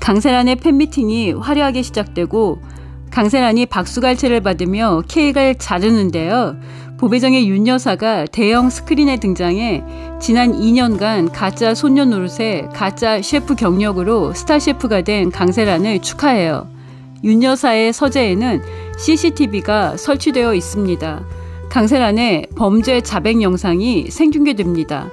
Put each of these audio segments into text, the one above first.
강세란의 팬미팅이 화려하게 시작되고 강세란이 박수갈채를 받으며 케이크를 자르는데요. 보배정의 윤 여사가 대형 스크린에 등장해 지난 2년간 가짜 손녀 노릇에 가짜 셰프 경력으로 스타 셰프가 된 강세란을 축하해요. 윤 여사의 서재에는 CCTV가 설치되어 있습니다. 강세란의 범죄 자백 영상이 생중계됩니다.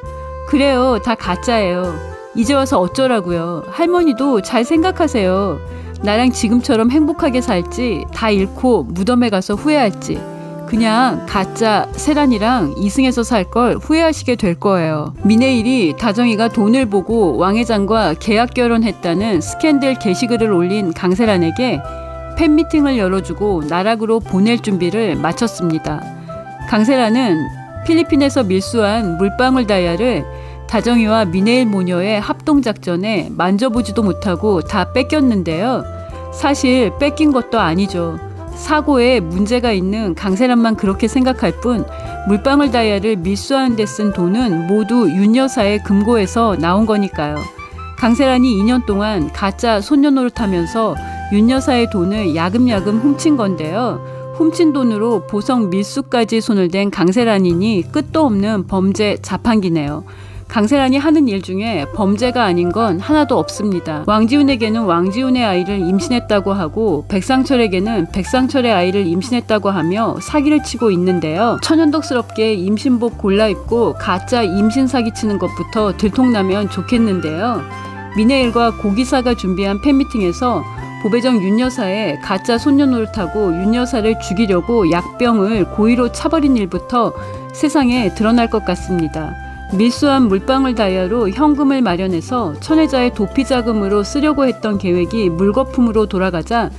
그래요, 다 가짜예요. 이제 와서 어쩌라고요. 할머니도 잘 생각하세요. 나랑 지금처럼 행복하게 살지, 다 잃고 무덤에 가서 후회할지, 그냥 가짜 세란이랑 이승에서 살 걸 후회하시게 될 거예요. 미네일이 다정이가 돈을 보고 왕 회장과 계약 결혼했다는 스캔들 게시글을 올린 강세란에게 팬미팅을 열어주고 나락으로 보낼 준비를 마쳤습니다. 강세란은 필리핀에서 밀수한 물방울 다이아를 다정이와 미네일 모녀의 합동작전에 만져보지도 못하고 다 뺏겼는데요. 사실 뺏긴 것도 아니죠. 사고에 문제가 있는 강세란만 그렇게 생각할 뿐 물방울 다이아를 밀수하는 데 쓴 돈은 모두 윤 여사의 금고에서 나온 거니까요. 강세란이 2년 동안 가짜 손녀 노릇하면서 윤 여사의 돈을 야금야금 훔친 건데요. 훔친 돈으로 보석 밀수까지 손을 댄 강세란이니 끝도 없는 범죄 자판기네요. 강세란이 하는 일 중에 범죄가 아닌 건 하나도 없습니다. 왕지훈에게는 왕지훈의 아이를 임신했다고 하고 백상철에게는 백상철의 아이를 임신했다고 하며 사기를 치고 있는데요. 천연덕스럽게 임신복 골라 입고 가짜 임신 사기치는 것부터 들통나면 좋겠는데요. 미네일과 고기사가 준비한 팬미팅에서 보배정 윤 여사의 가짜 손녀 노릇하고 윤 여사를 죽이려고 약병을 고의로 차버린 일부터 세상에 드러날 것 같습니다. 밀수한 물방울 다이아로 현금을 마련해서 천혜자의 도피 자금으로 쓰려고 했던 계획이 물거품으로 돌아가자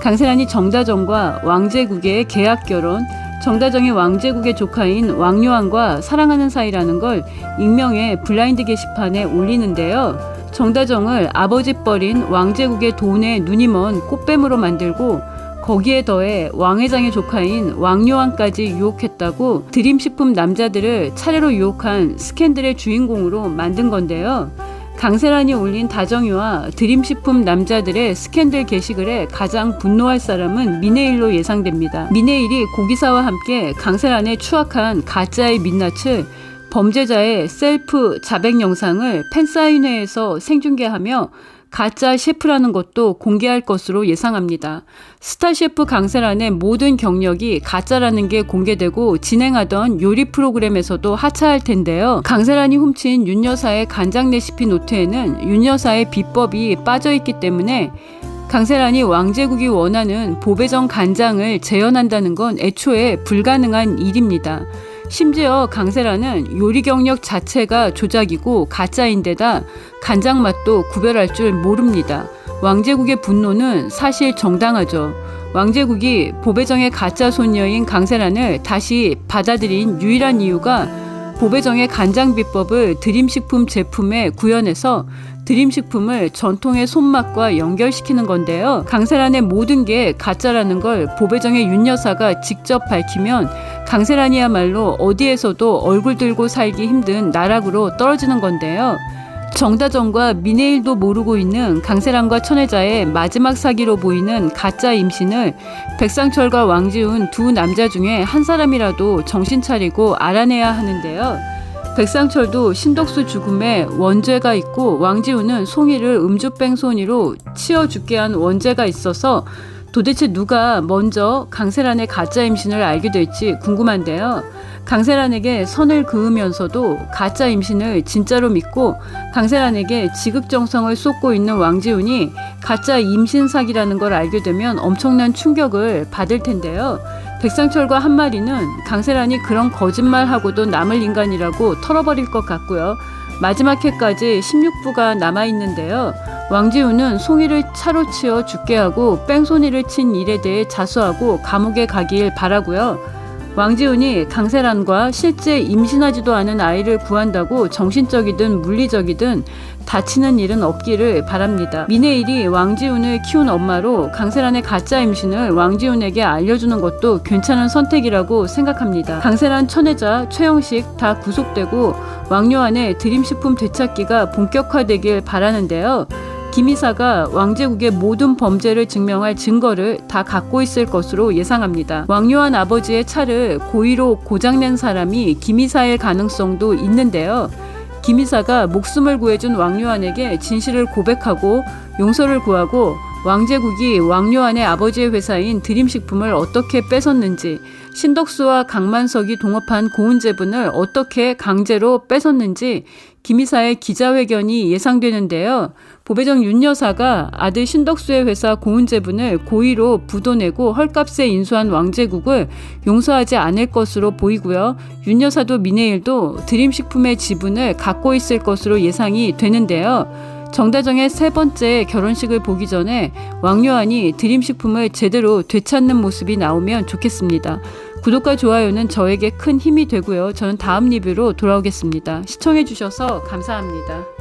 강세란이 정다정과 왕제국의 계약 결혼, 정다정이 왕제국의 조카인 왕요한과 사랑하는 사이라는 걸 익명의 블라인드 게시판에 올리는데요. 정다정을 아버지 뻘인 왕제국의 돈에 눈이 먼 꽃뱀으로 만들고 거기에 더해 왕 회장의 조카인 왕요한까지 유혹했다고 드림식품 남자들을 차례로 유혹한 스캔들의 주인공으로 만든 건데요. 강세란이 올린 다정이와 드림식품 남자들의 스캔들 게시글에 가장 분노할 사람은 미네일로 예상됩니다. 미네일이 고기사와 함께 강세란의 추악한 가짜의 민낯을 범죄자의 셀프 자백 영상을 팬사인회에서 생중계하며 가짜 셰프라는 것도 공개할 것으로 예상합니다. 스타 셰프 강세란의 모든 경력이 가짜라는 게 공개되고 진행하던 요리 프로그램에서도 하차할 텐데요. 강세란이 훔친 윤 여사의 간장 레시피 노트에는 윤 여사의 비법이 빠져있기 때문에 강세란이 왕제국이 원하는 보배정 간장을 재현한다는 건 애초에 불가능한 일입니다. 심지어 강세란은 요리 경력 자체가 조작이고 가짜인데다 간장 맛도 구별할 줄 모릅니다. 왕제국의 분노는 사실 정당하죠. 왕제국이 보배정의 가짜 손녀인 강세란을 다시 받아들인 유일한 이유가 보배정의 간장 비법을 드림식품 제품에 구현해서 드림식품을 전통의 손맛과 연결시키는 건데요. 강세란의 모든 게 가짜라는 걸 보배정의 윤 여사가 직접 밝히면 강세란이야말로 어디에서도 얼굴 들고 살기 힘든 나락으로 떨어지는 건데요. 정다정과 미네일도 모르고 있는 강세란과 천혜자의 마지막 사기로 보이는 가짜 임신을 백상철과 왕지훈 두 남자 중에 한 사람이라도 정신 차리고 알아내야 하는데요. 백상철도 신덕수 죽음에 원죄가 있고 왕지훈은 송이를 음주뺑소니로 치어 죽게 한 원죄가 있어서 도대체 누가 먼저 강세란의 가짜 임신을 알게 될지 궁금한데요. 강세란에게 선을 그으면서도 가짜 임신을 진짜로 믿고 강세란에게 지극정성을 쏟고 있는 왕지훈이 가짜 임신 사기라는 걸 알게 되면 엄청난 충격을 받을 텐데요. 백상철과 한마리는 강세란이 그런 거짓말하고도 남을 인간이라고 털어버릴 것 같고요. 마지막 회까지 16부가 남아있는데요. 왕지훈은 송이를 차로 치어 죽게 하고 뺑소니를 친 일에 대해 자수하고 감옥에 가길 바라고요. 왕지훈이 강세란과 실제 임신하지도 않은 아이를 구한다고 정신적이든 물리적이든 다치는 일은 없기를 바랍니다. 미네일이 왕지훈을 키운 엄마로 강세란의 가짜 임신을 왕지훈에게 알려주는 것도 괜찮은 선택이라고 생각합니다. 강세란, 천혜자, 최영식 다 구속되고 왕요한의 드림식품 되찾기가 본격화되길 바라는데요. 김 이사가 왕제국의 모든 범죄를 증명할 증거를 다 갖고 있을 것으로 예상합니다. 왕요한 아버지의 차를 고의로 고장낸 사람이 김 이사일 가능성도 있는데요. 김 이사가 목숨을 구해준 왕요한에게 진실을 고백하고 용서를 구하고 왕제국이 왕요한의 아버지의 회사인 드림식품을 어떻게 뺏었는지, 신덕수와 강만석이 동업한 고은제분을 어떻게 강제로 뺏었는지 김 이사의 기자회견이 예상되는데요. 보배정 윤 여사가 아들 신덕수의 회사 고은제분을 고의로 부도내고 헐값에 인수한 왕제국을 용서하지 않을 것으로 보이고요. 윤 여사도 미내일도 드림식품의 지분을 갖고 있을 것으로 예상이 되는데요. 정다정의 세 번째 결혼식을 보기 전에 왕요한이 드림식품을 제대로 되찾는 모습이 나오면 좋겠습니다. 구독과 좋아요는 저에게 큰 힘이 되고요. 저는 다음 리뷰로 돌아오겠습니다. 시청해주셔서 감사합니다.